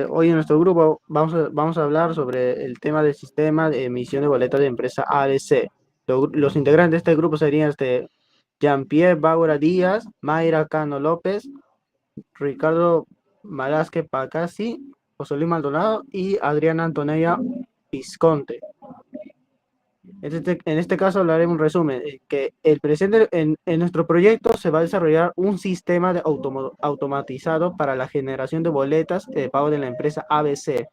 Hoy en nuestro grupo vamos a hablar sobre el tema del sistema de emisión de boletas de empresa ABC. Los integrantes de este grupo serían Jean-Pierre Bágora Díaz, Mayra Cano López, Ricardo Malásquez Pacasi, José Luis Maldonado y Adriana Antonella Visconte. En este caso hablaré un resumen, que el presente, en nuestro proyecto se va a desarrollar un sistema automatizado para la generación de boletas de pago de la empresa ABC.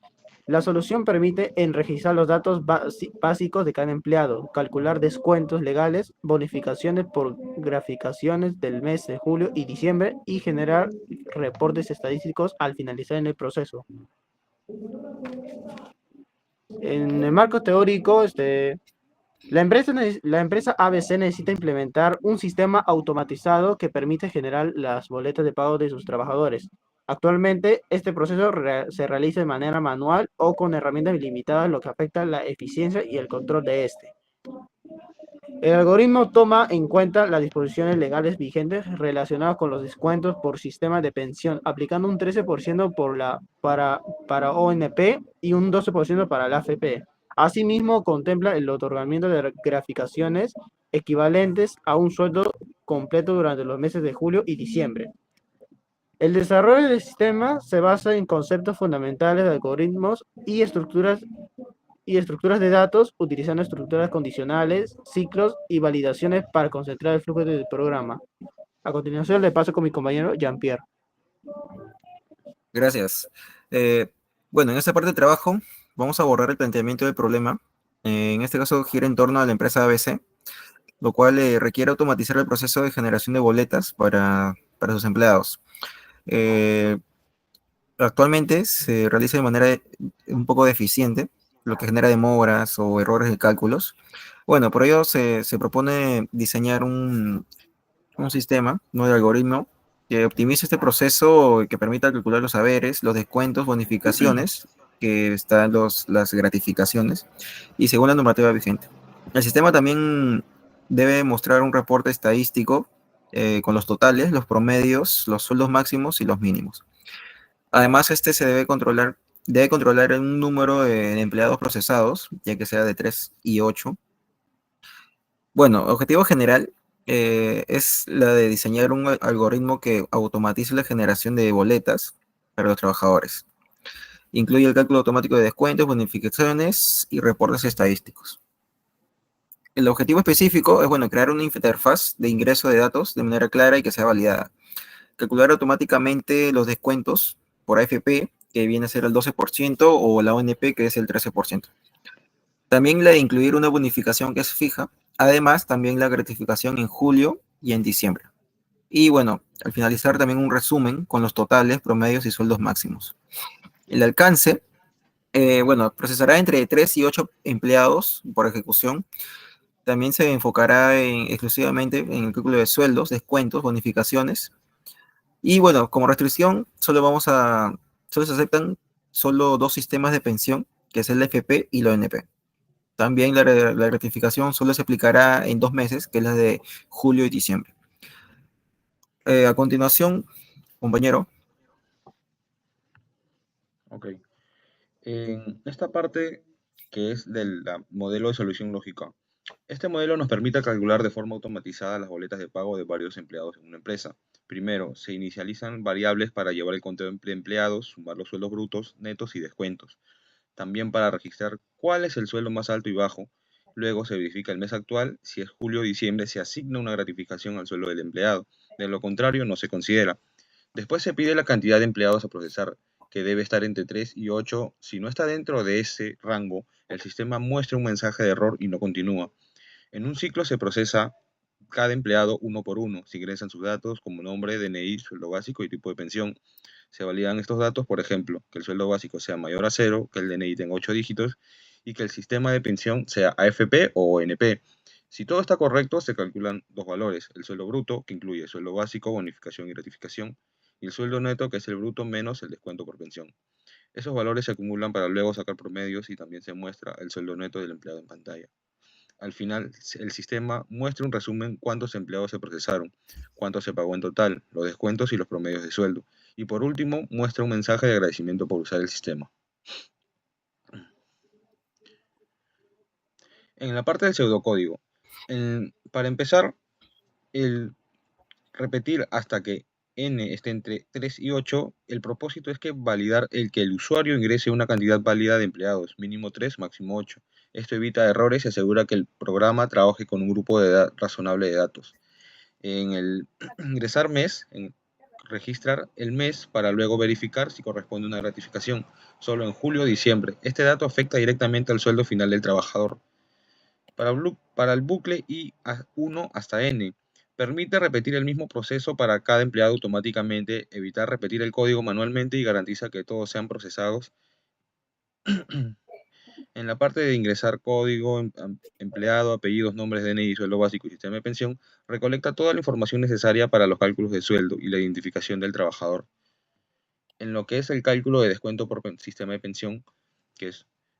La solución permite registrar los datos básicos de cada empleado, calcular descuentos legales, bonificaciones por graficaciones del mes de julio y diciembre y generar reportes estadísticos al finalizar en el proceso. En el marco teórico, la empresa ABC necesita implementar un sistema automatizado que permite generar las boletas de pago de sus trabajadores. Actualmente, este proceso se realiza de manera manual o con herramientas limitadas, lo que afecta la eficiencia y el control de este. El algoritmo toma en cuenta las disposiciones legales vigentes relacionadas con los descuentos por sistema de pensión, aplicando un 13% para ONP y un 12% para la AFP. Asimismo, contempla el otorgamiento de graficaciones equivalentes a un sueldo completo durante los meses de julio y diciembre. El desarrollo del sistema se basa en conceptos fundamentales de algoritmos y estructuras de datos, utilizando estructuras condicionales, ciclos y validaciones para concentrar el flujo del programa. A continuación le paso con mi compañero Jean-Pierre. Gracias. Eh, bueno, en esta parte de trabajo vamos a abordar el planteamiento del problema. En este caso gira en torno a la empresa ABC, lo cual requiere automatizar el proceso de generación de boletas para sus empleados. Eh, Actualmente se realiza de manera un poco deficiente, lo que genera demoras o errores de cálculos. Bueno, por ello se propone diseñar un sistema, ¿no?, de algoritmo que optimice este proceso y que permita calcular los haberes, los descuentos, bonificaciones, que están las gratificaciones, y según la normativa vigente. El sistema también debe mostrar un reporte estadístico con los totales, los promedios, los sueldos máximos y los mínimos. Además, este debe controlar un número de empleados procesados, ya que sea de 3 y 8. Bueno, objetivo general es la de diseñar un algoritmo que automatice la generación de boletas para los trabajadores. Incluye el cálculo automático de descuentos, bonificaciones y reportes estadísticos. El objetivo específico es, bueno, crear una interfaz de ingreso de datos de manera clara y que sea validada. Calcular automáticamente los descuentos por AFP, que viene a ser el 12%, o la ONP, que es el 13%. También la de incluir una bonificación que es fija. Además, también la gratificación en julio y en diciembre. Y bueno, al finalizar también un resumen con los totales, promedios y sueldos máximos. El alcance, bueno, procesará entre 3 y 8 empleados por ejecución. También se enfocará exclusivamente en el cálculo de sueldos, descuentos, bonificaciones. Y bueno, como restricción, solo se aceptan solo dos sistemas de pensión, que es el FP y la ONP. También la gratificación solo se aplicará en 2 meses, que es la de julio y diciembre. A continuación, compañero. Ok. En esta parte que es del modelo de solución lógica, este modelo nos permite calcular de forma automatizada las boletas de pago de varios empleados en una empresa. Primero, se inicializan variables para llevar el conteo de empleados, sumar los sueldos brutos, netos y descuentos. También para registrar cuál es el sueldo más alto y bajo. Luego se verifica el mes actual. Si es julio o diciembre, se asigna una gratificación al sueldo del empleado. De lo contrario, no se considera. Después se pide la cantidad de empleados a procesar, que debe estar entre 3 y 8. Si no está dentro de ese rango, el sistema muestra un mensaje de error y no continúa. En un ciclo se procesa cada empleado uno por uno. Se ingresan sus datos como nombre, DNI, sueldo básico y tipo de pensión. Se validan estos datos, por ejemplo, que el sueldo básico sea mayor a cero, que el DNI tenga 8 dígitos y que el sistema de pensión sea AFP o ONP. Si todo está correcto, se calculan dos valores: el sueldo bruto, que incluye el sueldo básico, bonificación y gratificación, y el sueldo neto, que es el bruto menos el descuento por pensión. Esos valores se acumulan para luego sacar promedios y también se muestra el sueldo neto del empleado en pantalla. Al final, el sistema muestra un resumen: cuántos empleados se procesaron, cuánto se pagó en total, los descuentos y los promedios de sueldo. Y por último, muestra un mensaje de agradecimiento por usar el sistema. En la parte del pseudocódigo, para empezar, el repetir hasta que n esté entre 3 y 8, el propósito es que validar que el usuario ingrese una cantidad válida de empleados, mínimo 3, máximo 8. Esto evita errores y asegura que el programa trabaje con un grupo razonable de datos. En el ingresar mes, registrar el mes para luego verificar si corresponde una gratificación, solo en julio o diciembre. Este dato afecta directamente al sueldo final del trabajador. Para el bucle I1 hasta N, permite repetir el mismo proceso para cada empleado automáticamente, evitar repetir el código manualmente y garantiza que todos sean procesados. En la parte de ingresar código, empleado, apellidos, nombres, DNI, sueldo básico y sistema de pensión, recolecta toda la información necesaria para los cálculos de sueldo y la identificación del trabajador. En lo que es el cálculo de descuento por sistema de pensión,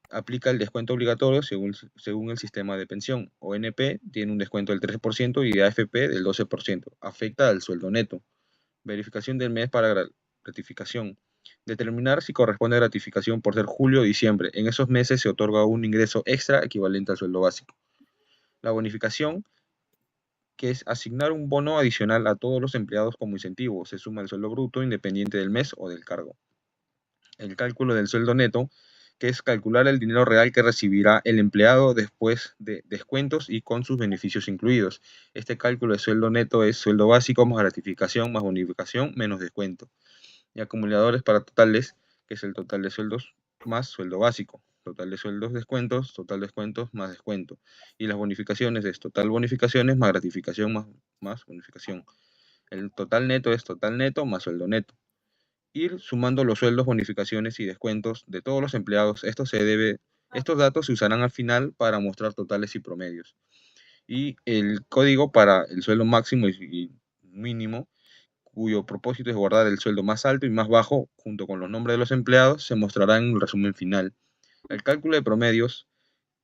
aplica el descuento obligatorio según el sistema de pensión. ONP tiene un descuento del 13% y AFP del 12%. Afecta al sueldo neto. Verificación del mes para gratificación. Determinar si corresponde a gratificación por ser julio o diciembre. En esos meses se otorga un ingreso extra equivalente al sueldo básico. La bonificación, que es asignar un bono adicional a todos los empleados como incentivo. Se suma el sueldo bruto independiente del mes o del cargo. El cálculo del sueldo neto, que es calcular el dinero real que recibirá el empleado después de descuentos y con sus beneficios incluidos. Este cálculo de sueldo neto es sueldo básico más gratificación más bonificación menos descuento. Y acumuladores para totales, que es el total de sueldos más sueldo básico. Total de sueldos total descuentos más descuento. Y las bonificaciones es total bonificaciones más gratificación más bonificación. El total neto es total neto más sueldo neto. Ir sumando los sueldos, bonificaciones y descuentos de todos los empleados. Estos datos se usarán al final para mostrar totales y promedios. Y el código para el sueldo máximo y mínimo, cuyo propósito es guardar el sueldo más alto y más bajo, junto con los nombres de los empleados, se mostrará en el resumen final. El cálculo de promedios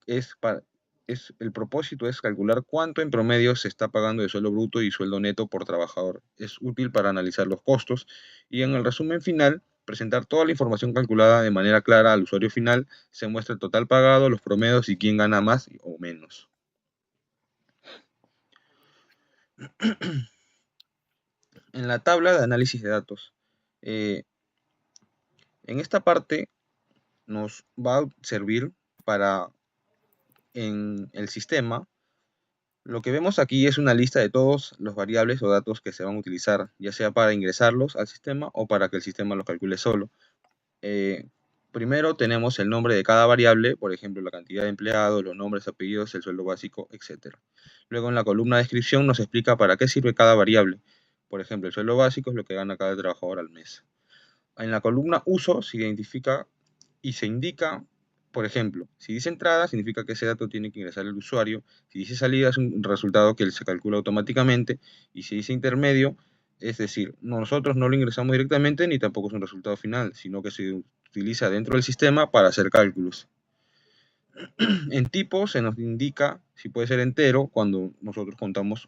el propósito es calcular cuánto en promedio se está pagando de sueldo bruto y sueldo neto por trabajador. Es útil para analizar los costos y en el resumen final presentar toda la información calculada de manera clara al usuario final. Se muestra el total pagado, los promedios y quién gana más o menos. En la tabla de análisis de datos, en esta parte nos va a servir para en el sistema. Lo que vemos aquí es una lista de todos los variables o datos que se van a utilizar, ya sea para ingresarlos al sistema o para que el sistema los calcule solo. Primero tenemos el nombre de cada variable, por ejemplo, la cantidad de empleados, los nombres, apellidos, el sueldo básico, etc. Luego en la columna de descripción nos explica para qué sirve cada variable. Por ejemplo, el sueldo básico es lo que gana cada trabajador al mes. En la columna uso se identifica y se indica, por ejemplo, si dice entrada, significa que ese dato tiene que ingresar el usuario. Si dice salida, es un resultado que se calcula automáticamente. Y si dice intermedio, es decir, nosotros no lo ingresamos directamente ni tampoco es un resultado final, sino que se utiliza dentro del sistema para hacer cálculos. En tipo se nos indica si puede ser entero cuando nosotros contamos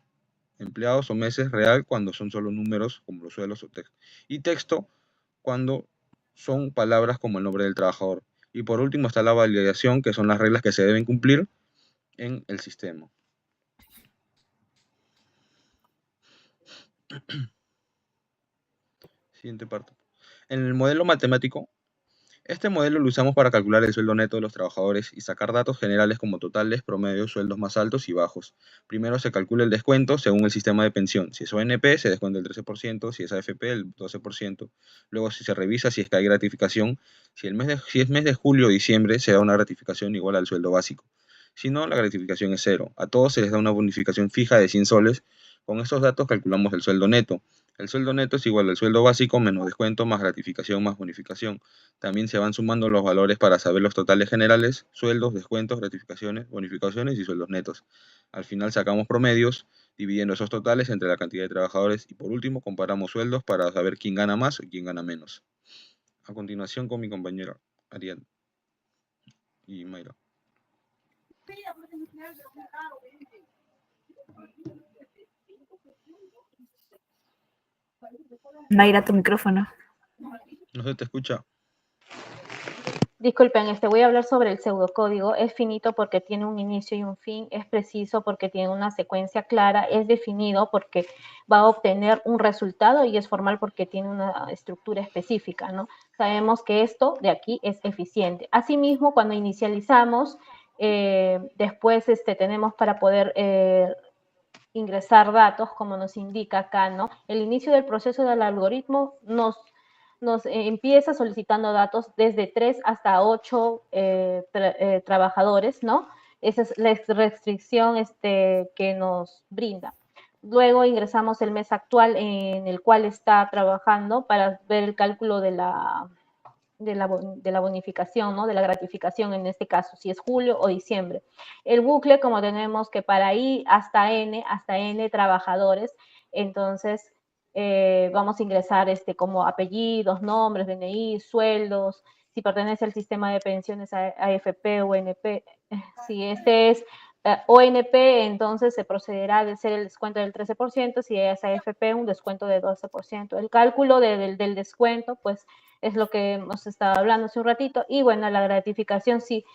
empleados o meses, real cuando son solo números como los sueldos o texto. Y texto cuando son palabras como el nombre del trabajador. Y por último está la validación, que son las reglas que se deben cumplir en el sistema. Siguiente parte. En el modelo matemático, este modelo lo usamos para calcular el sueldo neto de los trabajadores y sacar datos generales como totales, promedios, sueldos más altos y bajos. Primero se calcula el descuento según el sistema de pensión. Si es ONP, se descuenta el 13%, si es AFP, el 12%. Luego si se revisa si es que hay gratificación. Si es mes de julio o diciembre, se da una gratificación igual al sueldo básico. Si no, la gratificación es cero. A todos se les da una bonificación fija de 100 soles. Con estos datos calculamos el sueldo neto. El sueldo neto es igual al sueldo básico menos descuento más gratificación más bonificación. También se van sumando los valores para saber los totales generales, sueldos, descuentos, gratificaciones, bonificaciones y sueldos netos. Al final sacamos promedios, dividiendo esos totales entre la cantidad de trabajadores y por último comparamos sueldos para saber quién gana más y quién gana menos. A continuación con mi compañera Ariel y Mayra. Mayra, tu micrófono. No se te escucha. Disculpen, voy a hablar sobre el pseudocódigo. Es finito porque tiene un inicio y un fin, es preciso porque tiene una secuencia clara, es definido porque va a obtener un resultado y es formal porque tiene una estructura específica, ¿no? Sabemos que esto de aquí es eficiente. Asimismo, cuando inicializamos, después tenemos para poder ingresar datos, como nos indica acá, ¿no? El inicio del proceso del algoritmo nos empieza solicitando datos desde 3 hasta 8 trabajadores, ¿no? Esa es la restricción que nos brinda. Luego ingresamos el mes actual en el cual está trabajando para ver el cálculo de la bonificación, ¿no? De la gratificación en este caso, si es julio o diciembre. El bucle, como tenemos que para I hasta N trabajadores, entonces vamos a ingresar como apellidos, nombres, DNI, sueldos, si pertenece al sistema de pensiones AFP o ONP. Si este es ONP, entonces se procederá a hacer el descuento del 13%, si es AFP, un descuento de 12%. El cálculo del descuento, pues, es lo que hemos estado hablando hace un ratito, y bueno, la gratificación sí,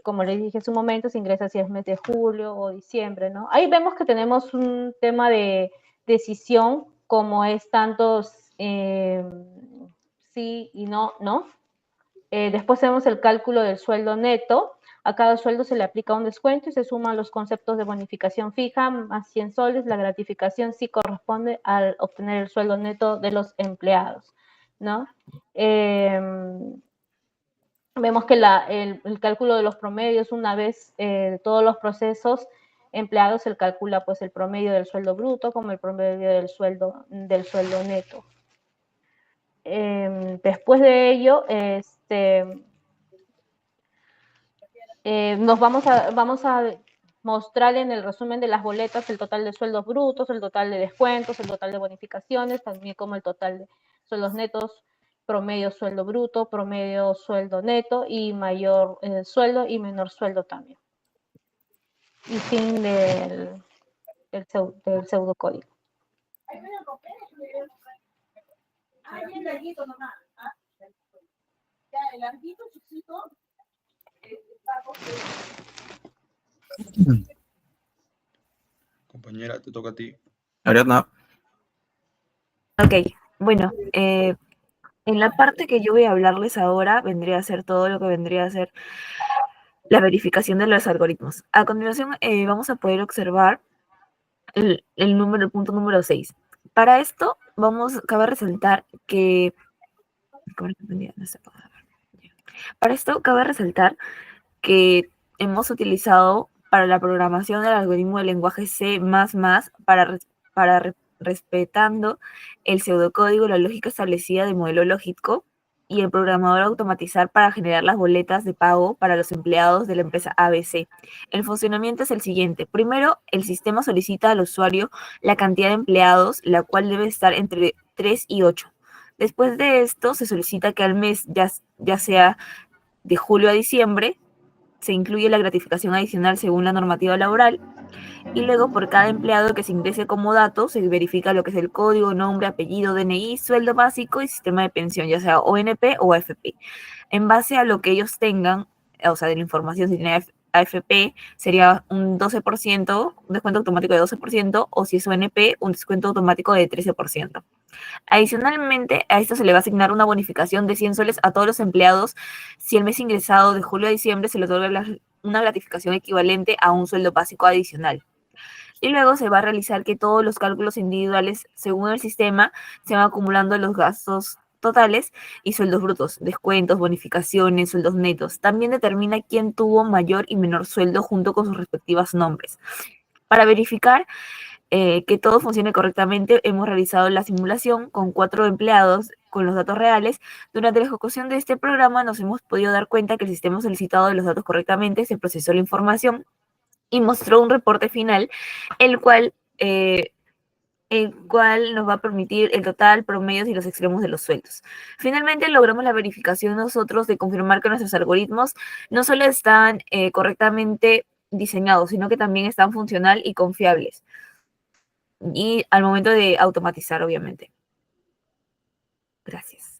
como les dije hace un momento, se ingresa si es mes de julio o diciembre, ¿no? Ahí vemos que tenemos un tema de decisión, como es tantos sí y no, ¿no? Después tenemos el cálculo del sueldo neto. A cada sueldo se le aplica un descuento y se suman los conceptos de bonificación fija más 100 soles. La gratificación sí corresponde al obtener el sueldo neto de los empleados, ¿no? Vemos que el cálculo de los promedios, una vez todos los procesos empleados, se calcula pues el promedio del sueldo bruto como el promedio del sueldo neto. Después de ello, nos vamos a mostrar en el resumen de las boletas el total de sueldos brutos, el total de descuentos, el total de bonificaciones, también como el total de sueldos netos, promedio sueldo bruto, promedio sueldo neto y mayor sueldo y menor sueldo también. Y fin del pseudocódigo. Compañera, te toca a ti. Ariadna. Ok, bueno, en la parte que yo voy a hablarles ahora vendría a ser todo lo que vendría a ser la verificación de los algoritmos. A continuación vamos a poder observar el punto número 6. Para esto cabe resaltar que... Para esto cabe resaltar que hemos utilizado para la programación del algoritmo del lenguaje C++ respetando el pseudocódigo, la lógica establecida del modelo lógico y el programador a automatizar para generar las boletas de pago para los empleados de la empresa ABC. El funcionamiento es el siguiente. Primero, el sistema solicita al usuario la cantidad de empleados, la cual debe estar entre 3 y 8. Después de esto, se solicita que al mes, ya sea de julio a diciembre, se incluye la gratificación adicional según la normativa laboral, y luego por cada empleado que se ingrese como dato se verifica lo que es el código, nombre, apellido, DNI, sueldo básico y sistema de pensión, ya sea ONP o AFP. En base a lo que ellos tengan, o sea, de la información, si tiene AFP, sería un 12%, un descuento automático de 12%, o si es ONP, un descuento automático de 13%. Adicionalmente, a esto se le va a asignar una bonificación de 100 soles a todos los empleados si el mes ingresado de julio a diciembre se le otorga una gratificación equivalente a un sueldo básico adicional. Y luego se va a realizar que todos los cálculos individuales, según el sistema, se van acumulando los gastos totales y sueldos brutos, descuentos, bonificaciones, sueldos netos. También determina quién tuvo mayor y menor sueldo junto con sus respectivos nombres. Para verificar que todo funcione correctamente, hemos realizado la simulación con 4 empleados con los datos reales. Durante la ejecución de este programa nos hemos podido dar cuenta que el sistema ha solicitado los datos correctamente, se procesó la información y mostró un reporte final, el cual nos va a permitir el total, promedios y los extremos de los sueldos. Finalmente logramos la verificación nosotros de confirmar que nuestros algoritmos no solo están correctamente diseñados, sino que también están funcional y confiables. Y al momento de automatizar, obviamente. Gracias.